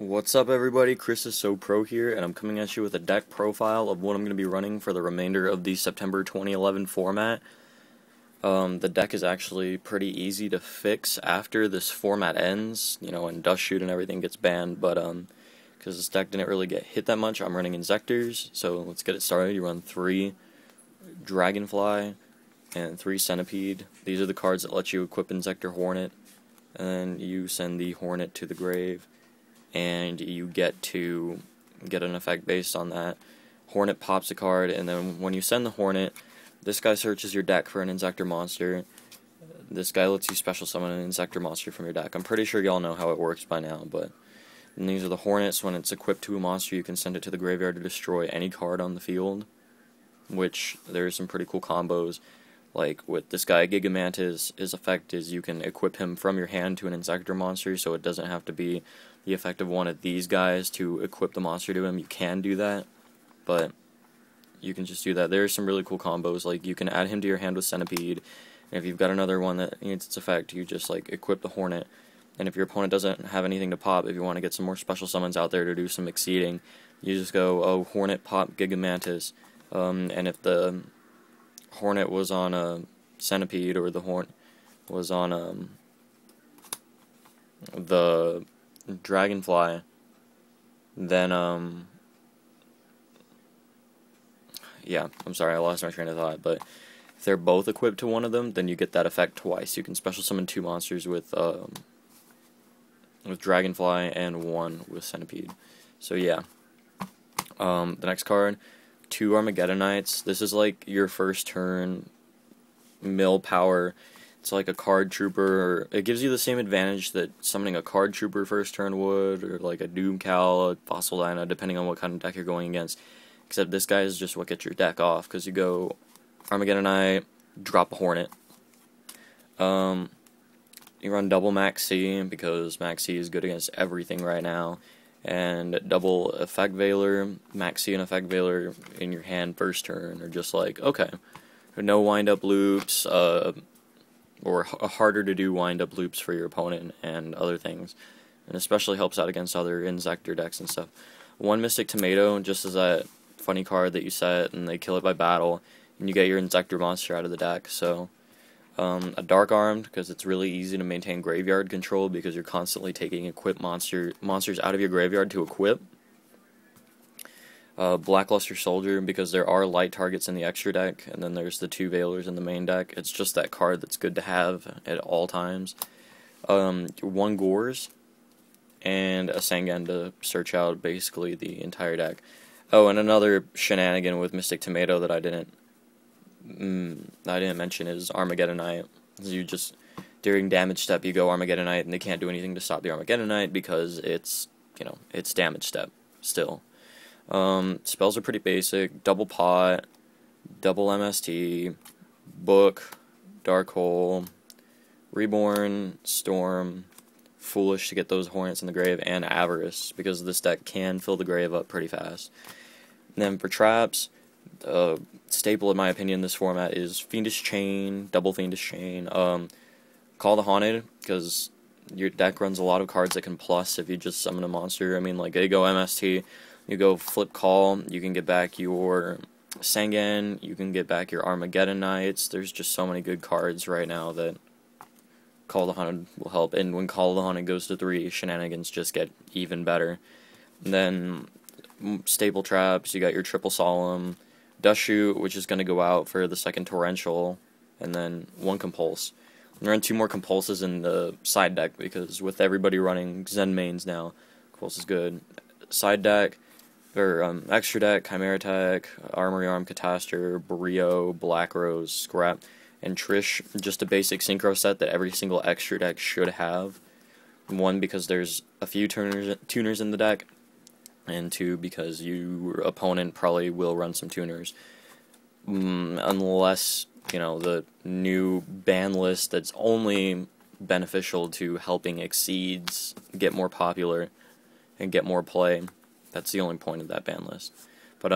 What's up, everybody? Chris is So Pro here, and I'm coming at you with a deck profile of what I'm going to be running for the remainder of the September 2011 format. The deck is actually pretty easy to fix after this format ends, and Dust Shoot and everything gets banned, but because this deck didn't really get hit that much, I'm running Inzektors, so let's get it started. You run 3 Dragonfly and 3 Centipede. These are the cards that let you equip Inzektor Hornet, and then you send the Hornet to the grave, and you get to get an effect based on that. Hornet pops a card, and then when you send the Hornet, this guy searches your deck for an Inzektor monster. This guy lets you special summon an Inzektor monster from your deck. I'm pretty sure y'all know how it works by now, but and these are the Hornets. When it's equipped to a monster, you can send it to the graveyard to destroy any card on the field, which there's some pretty cool combos. Like with this guy, Gigamantis, his effect is you can equip him from your hand to an Inzektor monster, so it doesn't have to be the effect of one of these guys to equip the monster to him. You can do that, but you can just do that. There's some really cool combos, like you can add him to your hand with Centipede, and if you've got another one that needs its effect, you just like equip the Hornet, and if your opponent doesn't have anything to pop, if you want to get some more special summons out there to do some exceeding, you just go, oh, Hornet pop Gigamantis, and if the Hornet was on a Centipede, or the Hornet was on the Dragonfly, then yeah, I'm sorry, I lost my train of thought, but if they're both equipped to one of them, then you get that effect twice. You can special summon 2 monsters with Dragonfly and 1 with Centipede. So yeah. The next card, 2 Armageddonites. This is like your first turn mill power. It's like a card trooper. It gives you the same advantage that summoning a card trooper first turn would, or like a Doomcal, a Fossil Dyna, depending on what kind of deck you're going against. Except this guy is just what gets your deck off, because you go Armageddonite, drop a Hornet. You run double Max C, because Max C is good against everything right now. And double Effect Veiler, Max C and Effect Veiler in your hand first turn are just like, okay, no wind-up loops, or harder to do wind-up loops for your opponent and other things. And especially helps out against other Inzektor decks and stuff. 1 Mystic Tomato, just as that funny card that you set, and they kill it by battle, and you get your Inzektor monster out of the deck. So, a Dark Armed, because it's really easy to maintain graveyard control, because you're constantly taking equip monsters out of your graveyard to equip. Blackluster Soldier, because there are light targets in the extra deck, and then there's the 2 Veilers in the main deck. It's just that card that's good to have at all times. 1 Gores, and a Sangan to search out basically the entire deck. Oh, and another shenanigan with Mystic Tomato that I didn't mention is Armageddonite. You just, during damage step, you go Armageddonite, and they can't do anything to stop the Armageddonite because it's, it's damage step still. Spells are pretty basic. Double Pot, double MST, Book, Dark Hole, Reborn, Storm, Foolish to get those Hornets in the grave, and Avarice, because this deck can fill the grave up pretty fast. And then for traps, staple in my opinion in this format is Fiendish Chain, double Fiendish Chain, Call the Haunted, because your deck runs a lot of cards that can plus if you just summon a monster. I mean, like, they go MST, you go Flip Call, you can get back your Sangan, you can get back your Armageddonites. There's just so many good cards right now that Call the Haunted will help, and when Call the Haunted goes to 3, shenanigans just get even better. And then staple traps, you got your Triple Solemn, Dust Shoot, which is going to go out for the second Torrential, and then 1 Compulse. I'm going to run 2 more Compulses in the side deck, because with everybody running Zen mains now, Compulse is good. Side deck, or extra deck, Chimera Tech, Armory Arm, Catastor, Brio, Black Rose, Scrap, and Trish, just a basic synchro set that every single extra deck should have. 1, because there's a few tuners in the deck, and 2, because your opponent probably will run some tuners. Unless, the new ban list that's only beneficial to helping Exceeds get more popular and get more play. That's the only point of that ban list. But,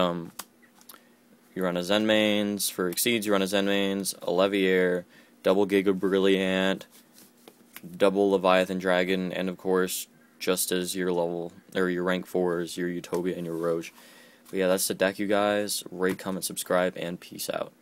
you run a Zen mains. For Exceeds, you run a Zen mains, a Leviair, double Giga Brilliant, double Leviathan Dragon, and of course, just as your level, or your rank 4s, your Utopia, and your Roche. But yeah, that's the deck, you guys. Rate, comment, subscribe, and peace out.